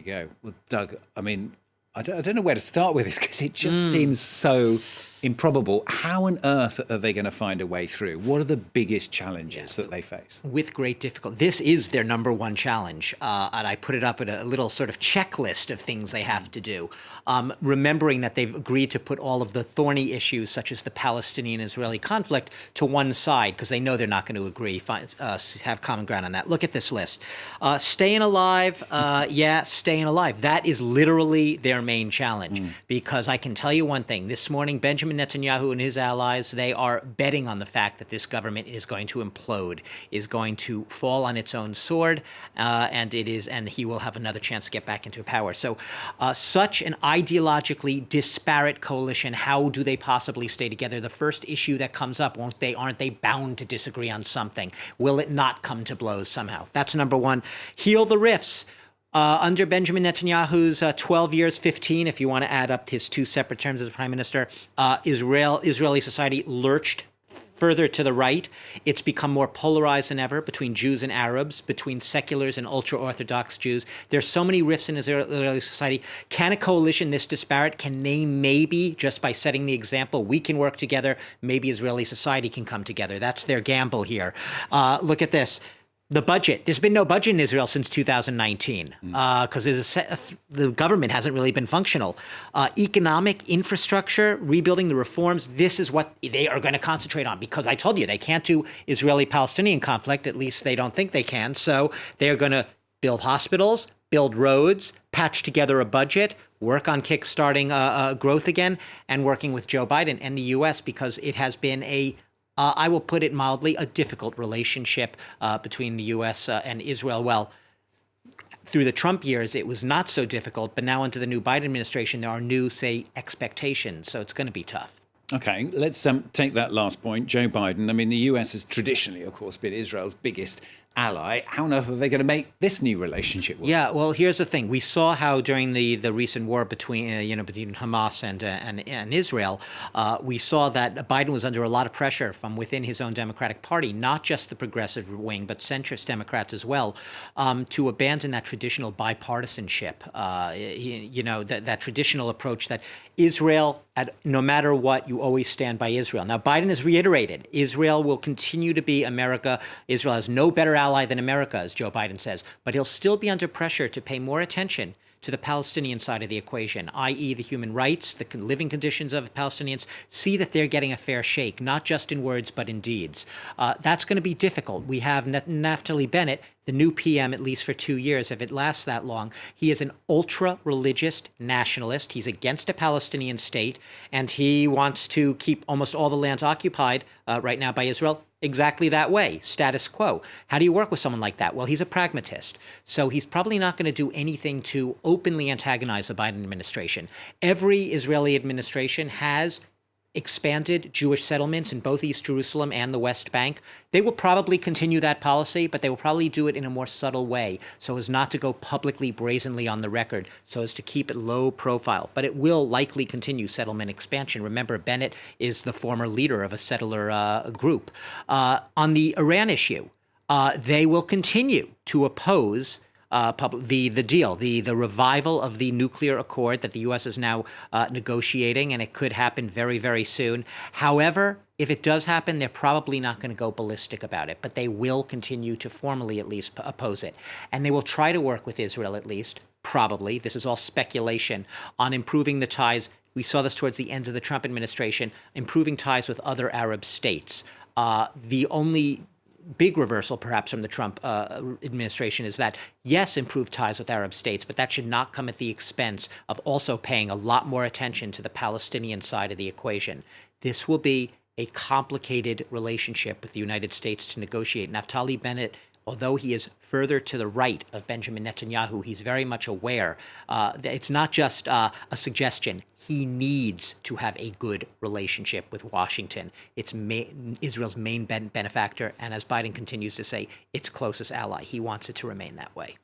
go. Well, Doug, I mean, I don't know where to start with this because it just seems so improbable. How on earth are they going to find a way through? What are the biggest challenges that they face? With great difficulty. This is their number one challenge. And I put it up at a little sort of checklist of things they have to do. Remembering that they've agreed to put all of the thorny issues, such as the Palestinian-Israeli conflict, to one side because they know they're not going to agree, have common ground on that. Look at this list. Staying alive, staying alive. That is literally their main challenge. Because I can tell you one thing. This morning, Benjamin Netanyahu and his allies, they are betting on the fact that this government is going to implode, is going to fall on its own sword, and he will have another chance to get back into power. So such an ideologically disparate coalition, how do they possibly stay together? The first issue that comes up, aren't they bound to disagree on something? Will it not come to blows somehow? That's number one. Heal the rifts. Under Benjamin Netanyahu's 12 years, 15, if you want to add up his two separate terms as prime minister, Israeli society lurched further to the right. It's become more polarized than ever between Jews and Arabs, between seculars and ultra-Orthodox Jews. There's so many rifts in Israeli society. Can a coalition this disparate, can they maybe, just by setting the example, we can work together, maybe Israeli society can come together? That's their gamble here. Look at this. The budget. There's been no budget in Israel since 2019 because the government hasn't really been functional. Economic infrastructure, rebuilding the reforms, this is what they are going to concentrate on because I told you they can't do Israeli-Palestinian conflict, at least they don't think they can. So they're going to build hospitals, build roads, patch together a budget, work on kickstarting growth again, and working with Joe Biden and the U.S. because it has been I will put it mildly, a difficult relationship between the U.S. And Israel. Well, through the Trump years, it was not so difficult, but now under the new Biden administration, there are new, expectations. So it's going to be tough. Okay, let's take that last point. Joe Biden, I mean, the U.S. has traditionally, of course, been Israel's biggest ally. How on earth are they going to make this new relationship work? Yeah, well, here's the thing. We saw how during the recent war between Hamas and Israel, we saw that Biden was under a lot of pressure from within his own Democratic Party, not just the progressive wing, but centrist Democrats as well, to abandon that traditional bipartisanship. That traditional approach that Israel, no matter what, you always stand by Israel. Now, Biden has reiterated Israel will continue to be America. Israel has no better ally than America, as Joe Biden says, but he'll still be under pressure to pay more attention to the Palestinian side of the equation, i.e. the human rights, the living conditions of Palestinians, see that they're getting a fair shake, not just in words, but in deeds. That's going to be difficult. We have Naftali Bennett, the new PM, at least for 2 years, if it lasts that long. He is an ultra-religious nationalist. He's against a Palestinian state, and he wants to keep almost all the lands occupied right now by Israel exactly that way, status quo. How do you work with someone like that? Well, he's a pragmatist. So he's probably not going to do anything to openly antagonize the Biden administration. Every Israeli administration has expanded Jewish settlements in both East Jerusalem and the West Bank. They will probably continue that policy, but they will probably do it in a more subtle way so as not to go publicly, brazenly on the record, so as to keep it low profile. But it will likely continue settlement expansion. Remember, Bennett is the former leader of a settler group. On the Iran issue, they will continue to oppose the deal, the revival of the nuclear accord that the U.S. is now negotiating, and it could happen very, very soon. However, if it does happen, they're probably not going to go ballistic about it, but they will continue to formally at least oppose it. And they will try to work with Israel at least, probably, this is all speculation, on improving the ties. We saw this towards the end of the Trump administration, improving ties with other Arab states. The only big reversal, perhaps, from the Trump administration is that, yes, improved ties with Arab states, but that should not come at the expense of also paying a lot more attention to the Palestinian side of the equation. This will be a complicated relationship with the United States to negotiate. Naftali Bennett, although he is further to the right of Benjamin Netanyahu, he's very much aware that it's not just a suggestion. He needs to have a good relationship with Washington. It's Israel's main benefactor, and as Biden continues to say, its closest ally. He wants it to remain that way.